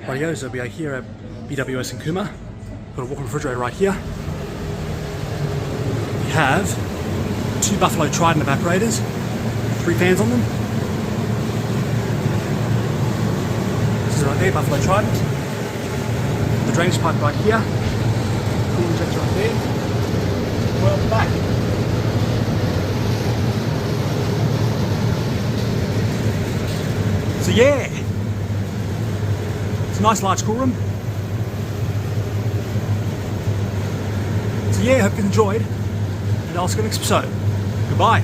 Rightio, so we are here at BWS in Cooma. Got a walk-in refrigerator right here. We have 2 Buffalo Trident evaporators, 3 fans on them. This is right there, Buffalo Trident. The drainage pipe right here. Cool injector right there. Well, at the back. So yeah, it's a nice large cool room. So yeah, hope you enjoyed, and I'll see you next episode. Goodbye.